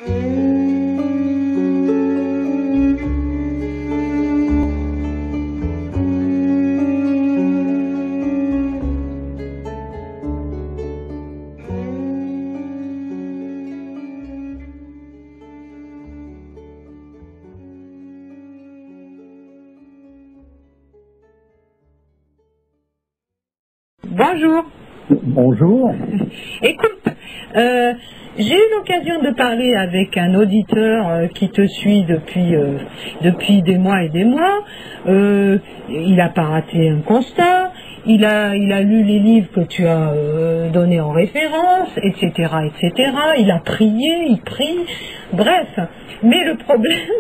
Bonjour. Bonjour. Écoute, j'ai eu l'occasion de parler avec un auditeur qui te suit depuis des mois et des mois. Il n'a pas raté un constat. Il a lu les livres que tu as donnés en référence, etc., etc. Il a prié, il prie. Bref. Mais le problème,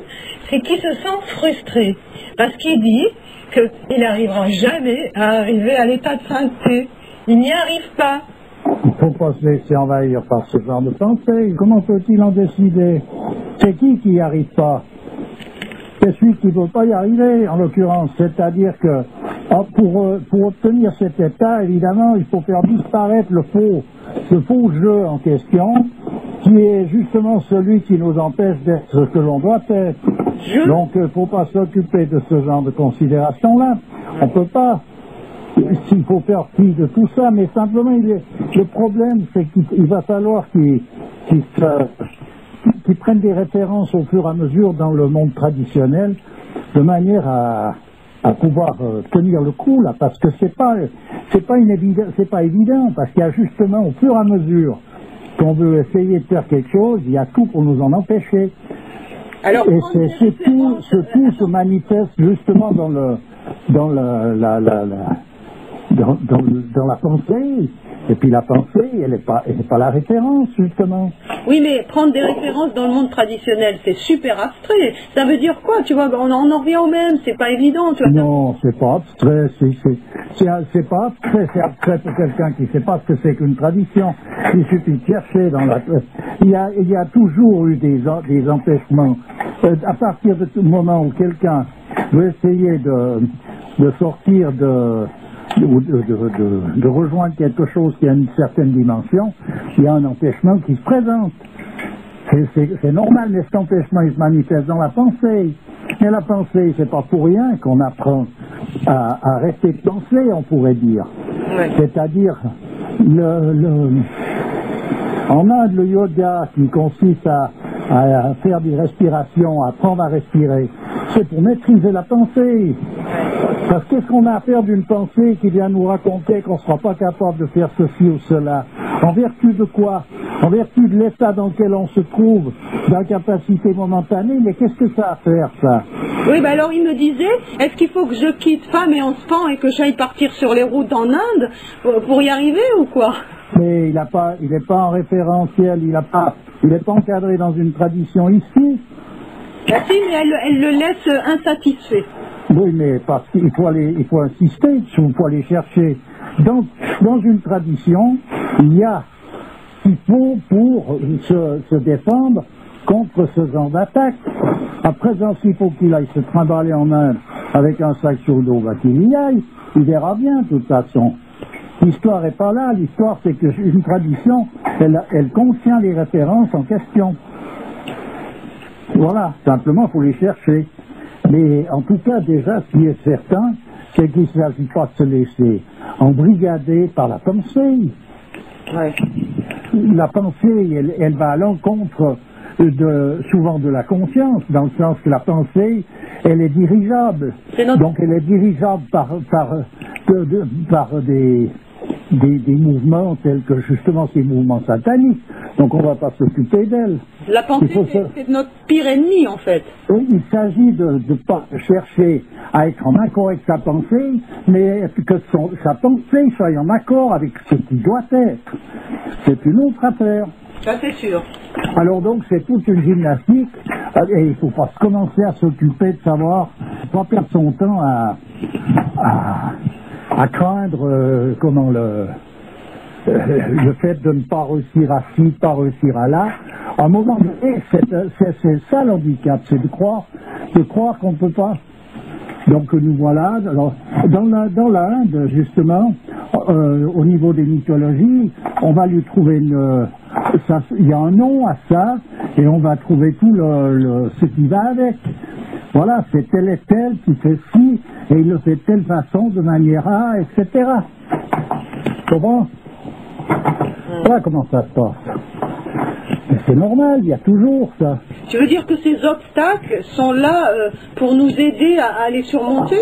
c'est qu'il se sent frustré. Parce qu'il dit qu'il n'arrivera jamais à arriver à l'état de sainteté. Il n'y arrive pas. Il ne faut pas se laisser envahir par ce genre de pensée. Comment peut-il en décider? C'est qui n'y arrive pas? C'est celui qui ne veut pas y arriver, en l'occurrence. C'est-à-dire que pour obtenir cet état, évidemment, il faut faire disparaître le faux jeu en question, qui est justement celui qui nous empêche d'être ce que l'on doit être. Donc, il ne faut pas s'occuper de ce genre de considération-là. On ne peut pas. S'il faut faire fi de tout ça, mais simplement, le problème, c'est qu'il va falloir qu'ils prennent des références au fur et à mesure dans le monde traditionnel, de manière à pouvoir tenir le coup, là, parce que c'est pas évident, parce qu'il y a justement, au fur et à mesure qu'on veut essayer de faire quelque chose, il y a tout pour nous en empêcher. Alors, et tout se manifeste justement dans la pensée. Et puis la pensée, elle n'est pas la référence, justement. Oui, mais prendre des références dans le monde traditionnel, c'est super abstrait. Ça veut dire quoi? Tu vois, on en revient au même, c'est pas évident. Tu vois. Non, c'est pas abstrait. C'est pas abstrait, c'est abstrait pour quelqu'un qui ne sait pas ce que c'est qu'une tradition. Il suffit de chercher dans la... Il y a toujours eu des empêchements. À partir du moment où quelqu'un veut essayer de sortir de rejoindre quelque chose qui a une certaine dimension, il y a un empêchement qui se présente. C'est normal, mais cet empêchement, il se manifeste dans la pensée. Mais la pensée, c'est pas pour rien qu'on apprend à rester pensé, on pourrait dire. Oui. C'est-à-dire, en Inde, le yoga, qui consiste à faire des respirations, à apprendre à respirer, c'est pour maîtriser la pensée. Parce qu'est-ce qu'on a à faire d'une pensée qui vient nous raconter qu'on ne sera pas capable de faire ceci ou cela? En vertu de quoi? En vertu de l'état dans lequel on se trouve, d'incapacité momentanée, mais qu'est-ce que ça a à faire, ça? Oui, ben alors il me disait, est-ce qu'il faut que je quitte Femme et Enfant et que j'aille partir sur les routes en Inde pour y arriver ou quoi? Mais il n'est pas en référentiel, il n'est pas encadré dans une tradition ici. Ben si, mais elle le laisse insatisfait. Oui, mais parce qu'il faut insister, il faut aller chercher. Dans une tradition, il y a ce qu'il faut pour se défendre contre ce genre d'attaque. À présent, s'il faut qu'il aille se trimballer en Inde avec un sac sur le dos, bah qu'il y aille, il verra bien de toute façon. L'histoire n'est pas là, l'histoire c'est qu'une tradition, elle contient les références en question. Voilà, simplement il faut les chercher. Mais en tout cas, déjà, ce qui est certain, c'est qu'il ne s'agit pas de se laisser embrigader par la pensée. Ouais. La pensée, elle va à l'encontre souvent de la conscience, dans le sens que la pensée, elle est dirigeable. Donc elle est dirigeable par des mouvements tels que justement ces mouvements sataniques. Donc on ne va pas s'occuper d'elle. La pensée, c'est notre pire ennemi en fait. Oui, il s'agit de ne pas chercher à être en accord avec sa pensée, mais que sa pensée soit en accord avec ce qui doit être. C'est une autre affaire. Ça c'est sûr. Alors donc c'est toute une gymnastique et il ne faut pas commencer à s'occuper de savoir, pas perdre son temps à craindre le fait de ne pas réussir à ci, pas réussir à là. À un moment donné, c'est ça l'handicap, c'est de croire qu'on ne peut pas. Donc nous voilà, dans l'Inde, justement, au niveau des mythologies, on va lui trouver il y a un nom à ça, et on va trouver tout ce qui va avec. Voilà, c'est tel et tel qui fait ci, et il le fait de telle façon, de manière à, etc. Comment? Voilà comment ça se passe. Mais c'est normal, il y a toujours ça. Tu veux dire que ces obstacles sont là pour nous aider à les surmonter?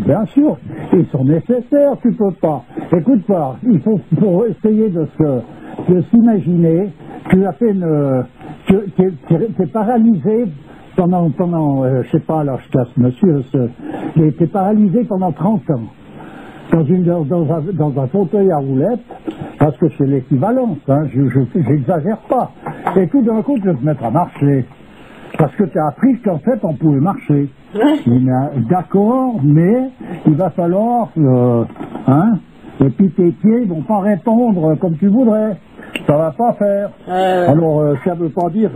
Bien sûr, ils sont nécessaires, tu peux pas. Écoute pas, il faut pour essayer de s'imaginer, tu as fait t'es paralysé pendant je sais pas, alors je casse monsieur, mais t'es paralysé pendant 30 ans. Dans un fauteuil à roulettes, parce que c'est l'équivalence, hein, j'exagère pas. Et tout d'un coup, tu vas te mettre à marcher. Parce que tu as appris qu'en fait, on pouvait marcher. D'accord, mais il va falloir, et puis tes pieds vont pas répondre comme tu voudrais. Ça va pas faire. Alors, ça veut pas dire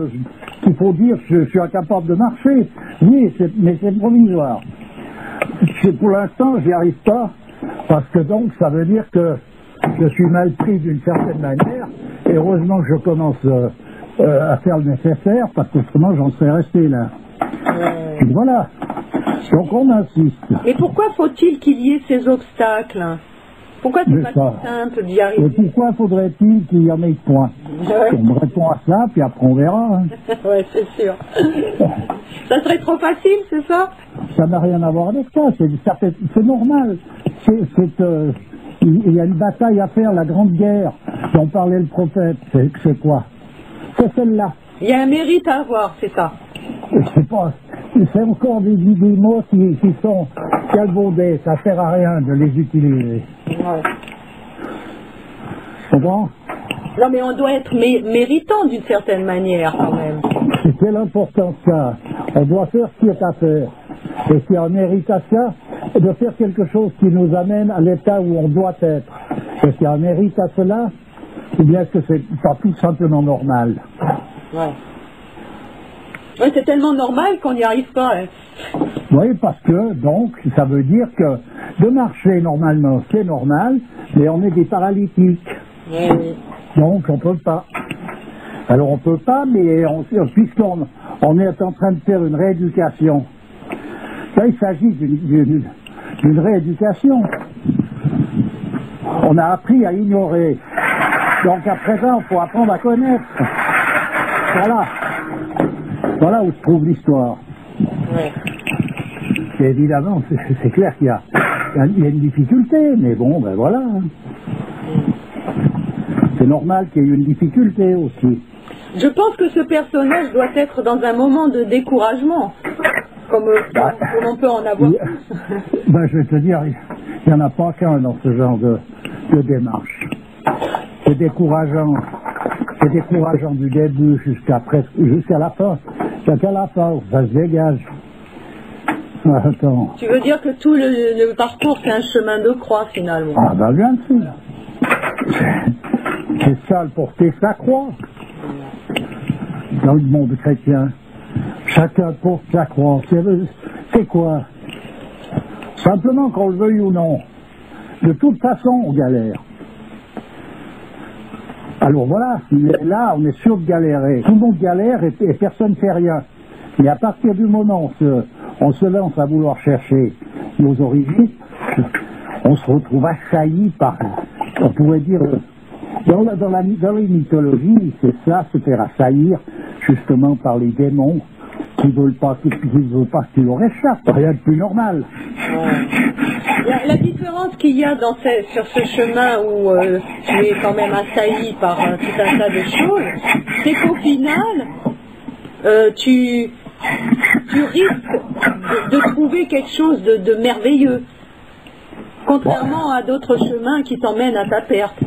qu'il faut dire que je suis incapable de marcher. Oui, mais c'est provisoire. Pour l'instant, j'y arrive pas. Parce que donc, ça veut dire que je suis mal pris d'une certaine manière, et heureusement que je commence à faire le nécessaire, parce qu'autrement j'en serais resté là. Et voilà. Donc on insiste. Et pourquoi faut-il qu'il y ait ces obstacles? Pourquoi c'est pas si simple d'y arriver? Et pourquoi faudrait-il qu'il y en ait point? On me répond à ça, puis après on verra. Hein. Ouais, c'est sûr. Ça serait trop facile, c'est ça? Ça n'a rien à voir avec ça, c'est normal. Il y a une bataille à faire, la grande guerre dont parlait le prophète. C'est quoi? C'est celle-là. Il y a un mérite à avoir, c'est ça. C'est encore des mots qui sont calvaudés, ça sert à rien de les utiliser. Ouais. C'est bon? Non, mais on doit être méritant d'une certaine manière, quand même. C'est l'important de ça. On doit faire ce qui est à faire. Et si on mérite à ça, de faire quelque chose qui nous amène à l'état où on doit être. Et si on mérite à cela, ou bien est-ce que c'est pas tout simplement normal? Ouais. Ouais, c'est tellement normal qu'on n'y arrive pas. Hein. Oui, parce que, donc, ça veut dire que de marcher normalement, c'est normal, mais on est des paralytiques. Oui. Donc, on peut pas. Alors, on peut pas, mais puisqu'on est en train de faire une rééducation, là, il s'agit d'une rééducation. On a appris à ignorer. Donc, à présent, il faut apprendre à connaître. Voilà où se trouve l'histoire. Ouais. Et évidemment, c'est clair qu'il y a une difficulté, mais bon, ben voilà. C'est normal qu'il y ait une difficulté aussi. Je pense que ce personnage doit être dans un moment de découragement, comme on peut en avoir. Ben, je vais te dire, il n'y en a pas qu'un dans ce genre de démarche. C'est décourageant. C'est décourageant du début jusqu'à la fin. Jusqu'à la fin, ça se dégage. Attends. Tu veux dire que tout le parcours, c'est un chemin de croix, finalement? Ah ben bien sûr. C'est ça, le porter sa croix. Dans le monde chrétien, chacun porte sa croix. C'est quoi? Simplement qu'on le veuille ou non. De toute façon, on galère. Alors voilà, là, on est sûr de galérer. Tout le monde galère et personne ne fait rien. Mais à partir du moment où on se lance à vouloir chercher nos origines, on se retrouve assailli par, on pourrait dire, dans les mythologies, c'est ça, se faire assaillir justement par les démons qui ne veulent pas que tu leur échappes. Rien de plus normal. La différence qu'il y a sur ce chemin où tu es quand même assailli par tout un tas de choses, c'est qu'au final, tu risques de trouver quelque chose de merveilleux, contrairement à d'autres chemins qui t'emmènent à ta perte.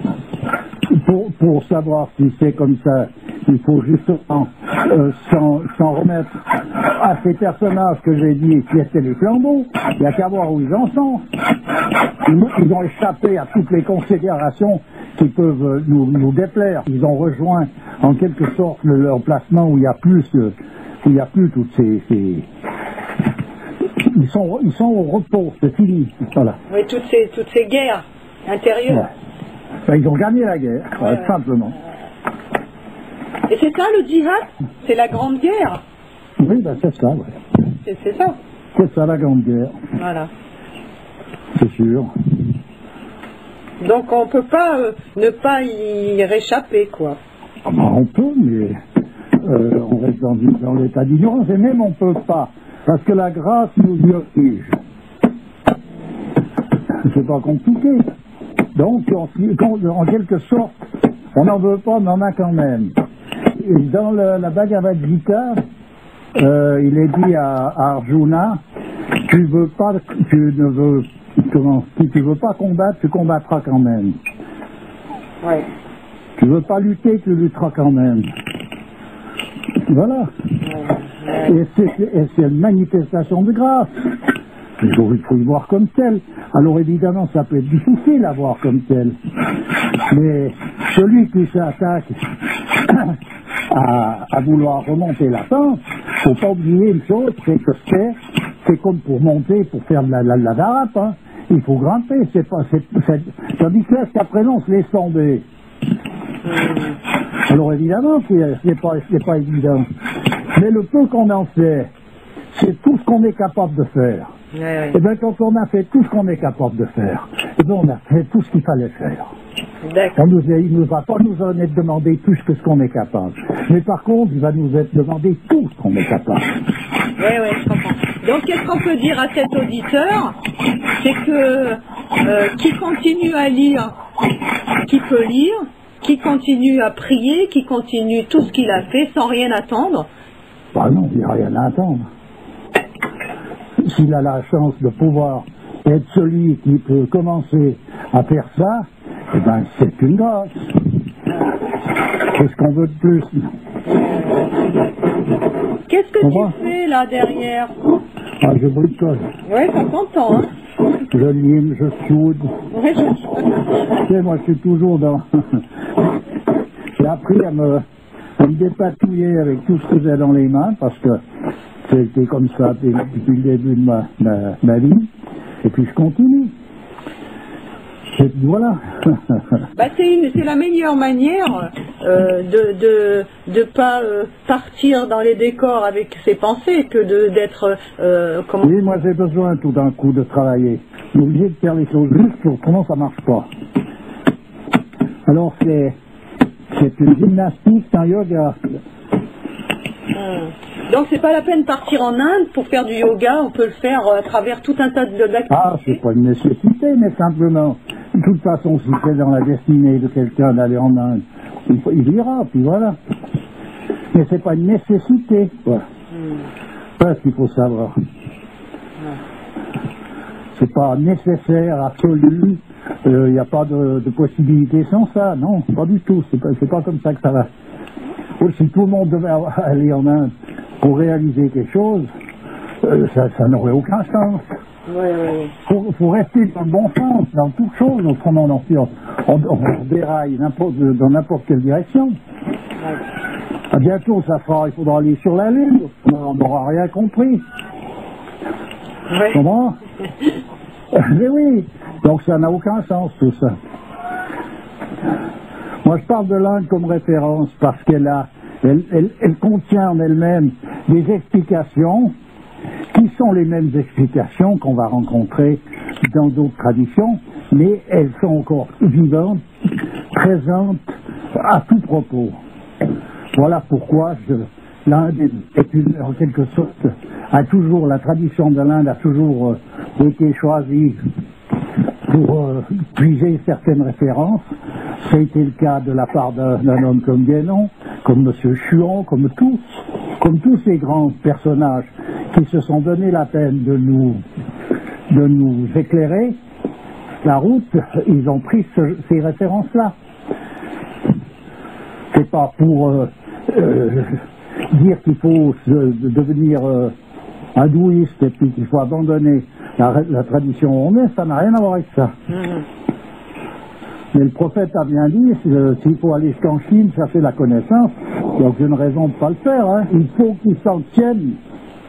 Pour savoir si c'est comme ça, il faut justement s'en remettre à ces personnages que j'ai dit qui étaient les flambeaux. Il n'y a qu'à voir où ils en sont. Ils ont échappé à toutes les considérations qui peuvent nous déplaire. Ils ont rejoint en quelque sorte leur placement où il y a plus toutes ces ils sont au repos, c'est fini. Voilà. Oui, toutes ces guerres intérieures. Ouais. Ben, ils ont gagné la guerre, simplement. Et c'est ça le djihad? C'est la grande guerre? Oui, ben, c'est ça, ouais. C'est ça. C'est ça la grande guerre. Voilà. C'est sûr. Donc on ne peut pas ne pas y réchapper, quoi. Ah ben, on peut, mais on reste dans l'état d'ignorance, et même on ne peut pas, parce que la grâce nous y oblige. C'est pas compliqué. Donc, en quelque sorte, on n'en veut pas, mais on en a quand même. Et dans la Bhagavad Gita, il est dit à Arjuna, si tu veux pas combattre, tu combattras quand même. Ouais. Tu veux pas lutter, tu lutteras quand même. Voilà. Et c'est une manifestation de grâce. Il faut y voir comme tel. Alors évidemment, ça peut être difficile à voir comme tel. Mais celui qui s'attaque à vouloir remonter la pente, il ne faut pas oublier une chose, c'est que c'est comme pour monter, pour faire de la darape. Hein. Il faut grimper. Tandis que là, qu'après non, on se laisse tomber. Alors évidemment, ce n'est pas évident. Mais le peu qu'on en fait, c'est tout ce qu'on est capable de faire. Ouais. Et bien quand on a fait tout ce qu'on est capable de faire, et bien on a fait tout ce qu'il fallait faire. D'accord. Il ne va pas nous en être demandé plus que ce qu'on est capable. Mais par contre, il va nous être demandé tout ce qu'on est capable. Oui, je comprends. Donc qu'est-ce qu'on peut dire à cet auditeur? C'est que qui continue à lire, qui peut lire, qui continue à prier, qui continue tout ce qu'il a fait sans rien attendre. Bah non, il n'y a rien à attendre. S'il a la chance de pouvoir être celui qui peut commencer à faire ça, eh ben c'est une grâce. Qu'est-ce qu'on veut de plus? Qu'est-ce que tu fais là derrière? Ah, je bricole. Oui, ça s'entend, hein. Je lime, je soude. Ouais, Tu sais, moi je suis toujours dans... J'ai appris à me dépatouiller avec tout ce que j'ai dans les mains, parce que c'était comme ça depuis le début de ma vie, et puis je continue. Et voilà. Bah, c'est la meilleure manière de pas partir dans les décors avec ses pensées que d'être... Oui, moi j'ai besoin tout d'un coup de travailler. On est obligé de faire les choses justes, autrement ça marche pas. Alors c'est une gymnastique, c'est un yoga. Donc c'est pas la peine de partir en Inde pour faire du yoga, on peut le faire à travers tout un tas d'activités. Ah, c'est pas une nécessité, mais simplement, de toute façon, si c'est dans la destinée de quelqu'un d'aller en Inde, il ira, puis voilà. Mais c'est pas une nécessité, quoi. C'est ce qu'il faut savoir. C'est pas nécessaire, absolu, il n'y a pas de possibilité sans ça, non, pas du tout, c'est pas comme ça que ça va. Si tout le monde devait aller en Inde pour réaliser quelque chose, ça n'aurait aucun sens. Il faut rester dans le bon sens, dans toute chose, autrement on déraille dans n'importe quelle direction. À bientôt, il faudra aller sur la Lune, on n'aura rien compris. Comment? Mais oui, donc ça n'a aucun sens tout ça. Moi je parle de l'Inde comme référence parce qu'elle contient en elle-même des explications qui sont les mêmes explications qu'on va rencontrer dans d'autres traditions, mais elles sont encore vivantes, présentes à tout propos. Voilà pourquoi l'Inde est en quelque sorte, la tradition de l'Inde a toujours été choisie pour puiser certaines références. Ça a été le cas de la part d'un homme comme Guénon, comme M. Chuon, comme tous ces grands personnages qui se sont donné la peine de nous éclairer la route, ils ont pris ces références-là. C'est pas pour dire qu'il faut devenir hindouiste et puis qu'il faut abandonner la tradition où on est, ça n'a rien à voir avec ça. Mais le prophète a bien dit, s'il faut aller jusqu'en Chine chercher la connaissance, il n'y a aucune raison de ne pas le faire. Hein. Il faut qu'ils s'en tiennent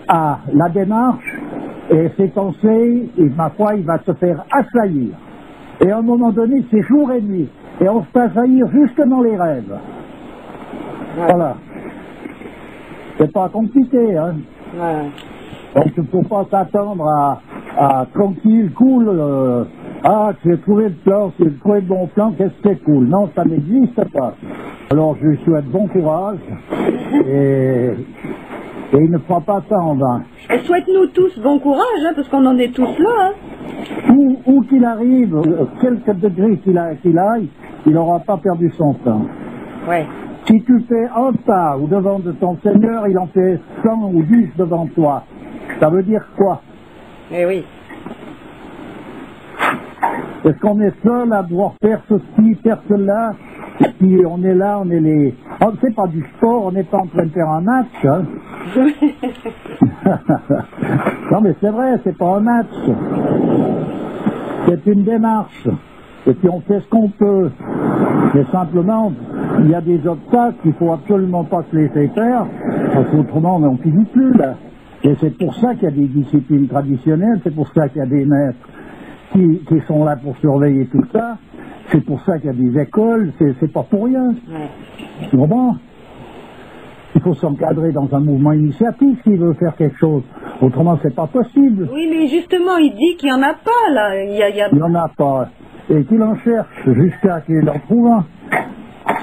à la démarche Et ses pensées, et ma foi, il va se faire assaillir. Et à un moment donné, c'est jour et nuit. Et on se fait assaillir jusque dans les rêves. Voilà. C'est pas compliqué, hein. Ouais. Donc il ne faut pas s'attendre à tranquille, cool, j'ai trouvé le plan, j'ai trouvé le bon plan, qu'est-ce que c'est cool. Non, ça n'existe pas. Alors je lui souhaite bon courage et il ne fera pas ça en vain. Et souhaite-nous tous bon courage, hein, parce qu'on en est tous là. Hein. Où qu'il arrive, quelque degré qu'il aille, il n'aura pas perdu son temps. Ouais. Si tu fais un pas au devant de ton Seigneur, il en fait 100 ou 10 devant toi. Ça veut dire quoi? Eh oui. Est-ce qu'on est seul à devoir faire ceci, faire cela? Et puis on est là, on est les... Oh, c'est pas du sport, on n'est pas en train de faire un match. Hein. Non mais c'est vrai, c'est pas un match. C'est une démarche. Et puis on fait ce qu'on peut. Mais simplement, il y a des obstacles qu'il ne faut absolument pas se laisser faire, parce qu'autrement on n'en finit plus là. Et c'est pour ça qu'il y a des disciplines traditionnelles, c'est pour ça qu'il y a des maîtres qui sont là pour surveiller tout ça, c'est pour ça qu'il y a des écoles, c'est pas pour rien. Tu comprends? Il faut s'encadrer dans un mouvement initiatique s'il veut faire quelque chose, autrement c'est pas possible. Oui, mais justement, il dit qu'il n'y en a pas là. Il n'y en a pas. Et qu'il en cherche jusqu'à qu'il en trouve un.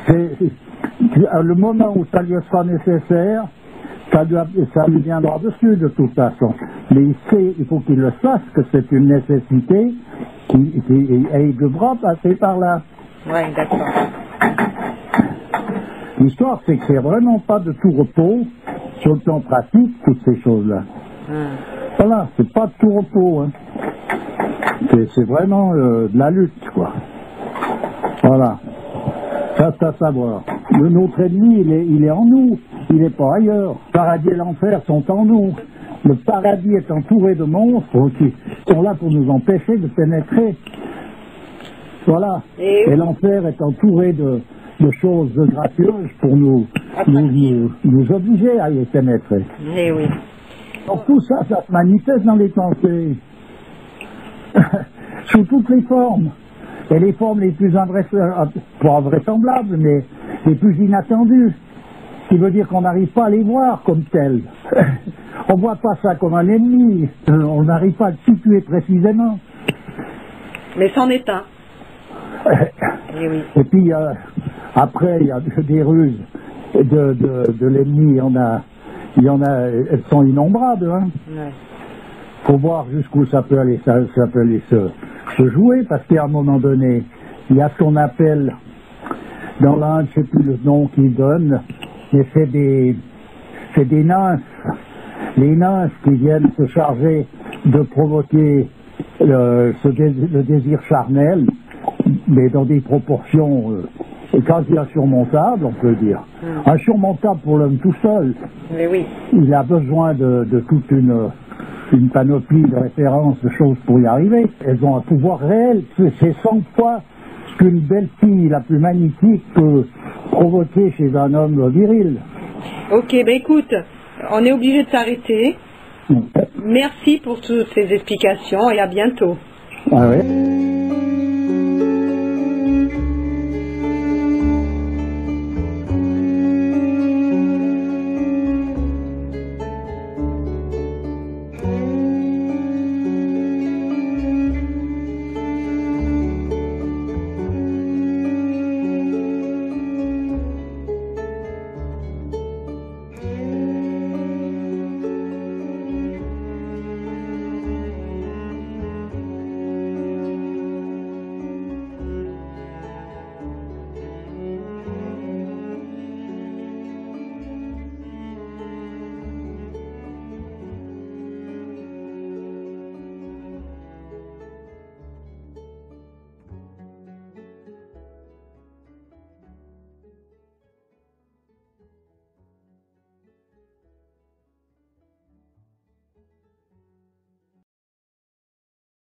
Le moment où ça lui sera nécessaire, ça lui viendra dessus de toute façon. Mais il faut qu'il le sache que c'est une nécessité et il devra passer par là. Oui, d'accord. L'histoire, c'est que c'est vraiment pas de tout repos sur le plan pratique, toutes ces choses-là. Voilà, c'est pas de tout repos. Hein. C'est vraiment de la lutte, quoi. Voilà. Ça, c'est à savoir. Notre ennemi, il est en nous, il n'est pas ailleurs. Le paradis et l'enfer sont en nous. Le paradis est entouré de monstres qui sont là pour nous empêcher de pénétrer. Voilà. Et l'enfer est entouré de choses gracieuses pour nous obliger à y pénétrer. Eh oui. Donc tout ça, ça se manifeste dans les pensées. Sous toutes les formes. Et les formes les plus pas invraisemblables, mais les plus inattendues. Ce qui veut dire qu'on n'arrive pas à les voir comme telles. On ne voit pas ça comme un ennemi. On n'arrive pas à le situer précisément. Mais c'en est un. Et oui. Et puis, après, il y a des ruses de l'ennemi. Il y en a, elles sont innombrables. Hein. Ouais. Faut voir jusqu'où ça peut aller se jouer, parce qu'à un moment donné, il y a ce qu'on appelle, dans l'Inde, je ne sais plus le nom qu'ils donnent, mais c'est des nymphes. Les nymphes qui viennent se charger de provoquer le désir charnel, mais dans des proportions quasi insurmontables, on peut dire. Insurmontable pour l'homme tout seul. Mais oui. Il a besoin de toute une panoplie de références, de choses pour y arriver. Elles ont un pouvoir réel. C'est 100 fois ce qu'une belle fille la plus magnifique peut provoquer chez un homme viril. Ok, ben écoute, on est obligé de s'arrêter. Merci pour toutes ces explications et à bientôt. Ah ouais.